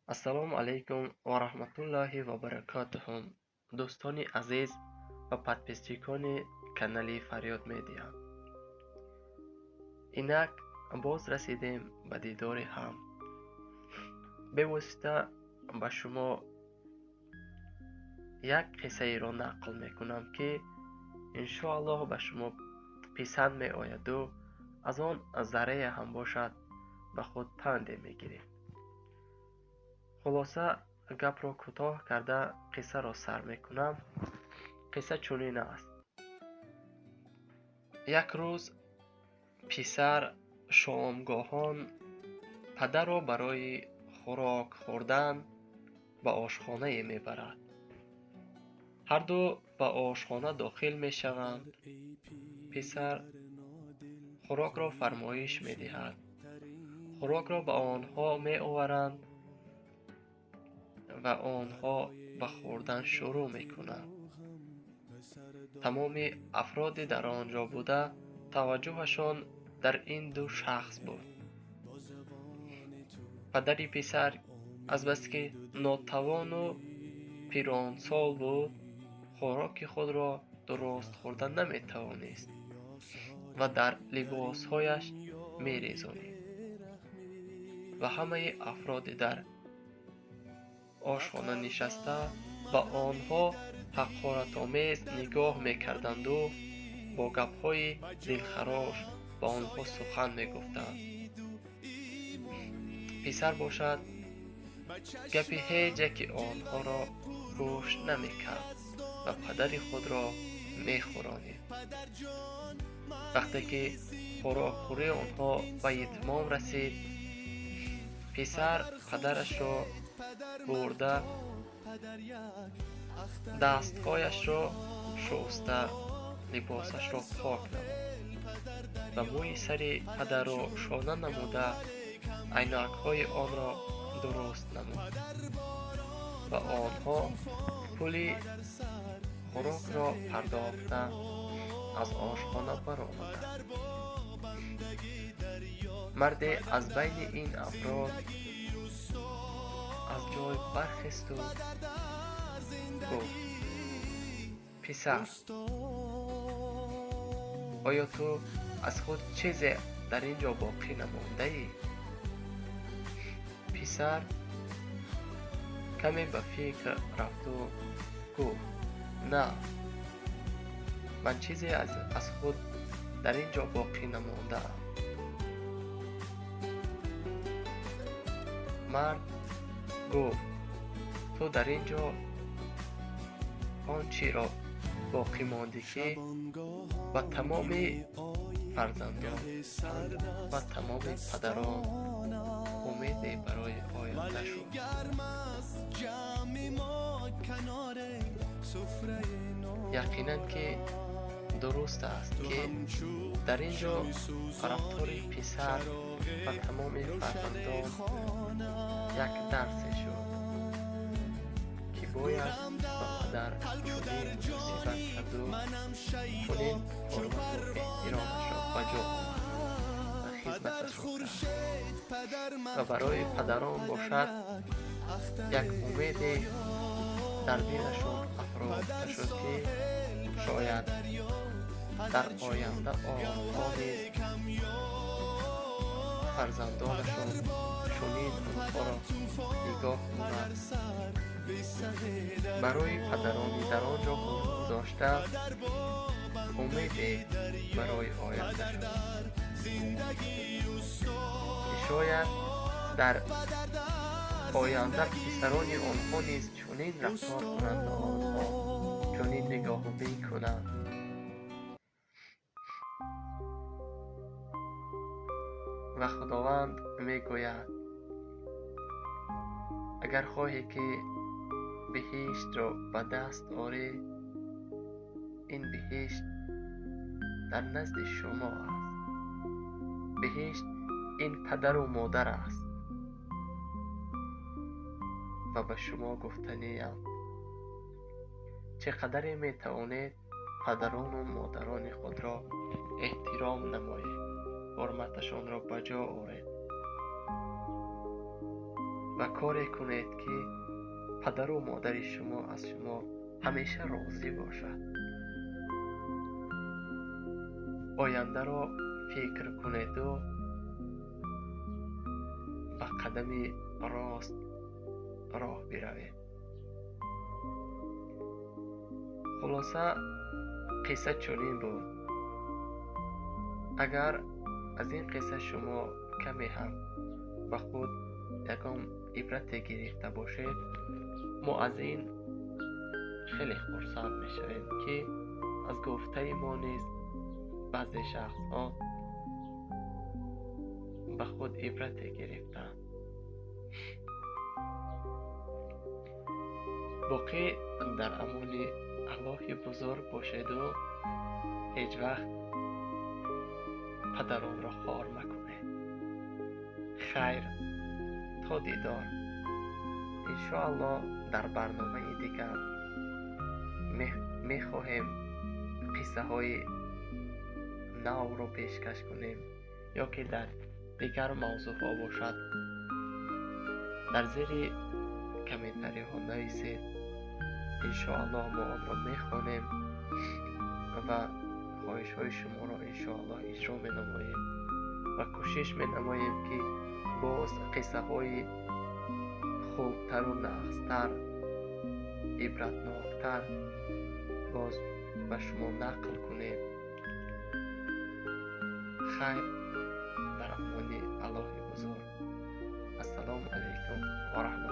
السلام علیکم و رحمت الله و برکاته. دوستان عزیز و پادپیستیکان کانال فریاد میدیا، اینک باز رسیدیم به دیدار هم. به واسطه به شما یک قصه ای را نقل میکنم که انشاءالله به شما پسند می آید و از آن ذره هم باشد به خود پند میگیرید. خلاصه گپ را کوتاه کرده قصه را سر میکنم. قصه چنین است: یک روز پسر شامگاهان پدر را برای خوراک خوردن به آشخانه میبرد. هر دو به آشخانه داخل میشوند. پسر خوراک را فرمایش میدهد. خوراک را به آنها می آورند و آنها به خوردن شروع میکنند. تمام افراد در آنجا بوده توجهشان در این دو شخص بود. پدری پسر از بس که ناتوان و پیرانسال بود، خوراک خود را درست خوردن نمی توانست و در لباسهایش می ریزانید و همه افراد در آشخانه نشسته به آنها حقارت‌آمیز نگاه می‌کردند و با گپ‌های دلخراش به آنها سخن می‌گفتند. پسر باشد گپ هیچ یک آنها را گوش نمی‌کرد و پدر خود را می‌خورانید. وقتی که خوراک‌خوری آنها به اتمام رسید، پسر پدرش را برده دستهایش را شسته، لباسش را پاک نمود و موی سر پدر را شانه نموده عینک های آن را درست نمود و آنها پول خوراک را پرداخته از آشخانه برآمدند. مرد از بین این افراد از جای برخاست و گفت: پسر، آیا تو از خود چیزی در اینجا باقی نمانده ای؟ پسر کمی به فکر رفت و گفت: نه، من چیزی از خود در اینجا باقی نمانده ام. مرد گفت: تو در اینجا آنچه را باقی مانده که و تمام فرزندان و تمام پدران امیدی برای آینده شد. یقینا که درست است که در اینجا رفتار پسر و تمام فرزندان یک درسی شد که باید با پدر چنین مصیبت کرد و چنین حرمت و احترامش را بجا آورد و خدمتش را کرد و برای پدران باشد یک امید در دلشان افروخته شد که شاید در آینده آنها نیز فرزندانشان چنین آنها را نگاه کنند. برای پدرانی در آنجا گذاشته امیدی برای آینده شد که شاید در آینده پسران آنها نیز چنین رفتار کنند و آنها چنین نگاه‌بینی کنند. و خداوند میگوید: اگر خواهی که بهشت را به دست آری، این بهشت در نزد شما است. بهشت این پدر و مادر است و به شما گفتنیم چقدر می توانید پدران و مادران خود را احترام نمایید، حرمتشان را بجا آورید و کاری کنید که پدر و مادر شما از شما همیشه راضی باشد. آینده را فکر کنید و به قدم راست راه بروید. خلاصه قصه چنین بود. اگر از این قصه شما کمی هم به خود یکم عبرت گرفته باشید، ما از این خیلی خرسند میشویم که از گفته ما نیز بعضی شخص ها به خود عبرت گرفتند. باقی در امان الله بزرگ باشید و هیچ وقت پدران را خوار مکنید. خیر، تا دیدار. انشاءالله در برنامه دیگر میخواهیم قصه های نو رو پیشکش کنیم یا که در دیگر موضوع ها باشد. در زیر کامنتاری ها نویسید. انشاءالله ما آن را میخوانیم و خواهش های شما را انشاءالله اجرا می نماییم و کوشش می نماییم که باز قصه های خوبتر و نغزتر، عبرتناکتر باز به شما نقل کنیم. خیر، در امان الله بزرگ. السلام علیکم و رحمت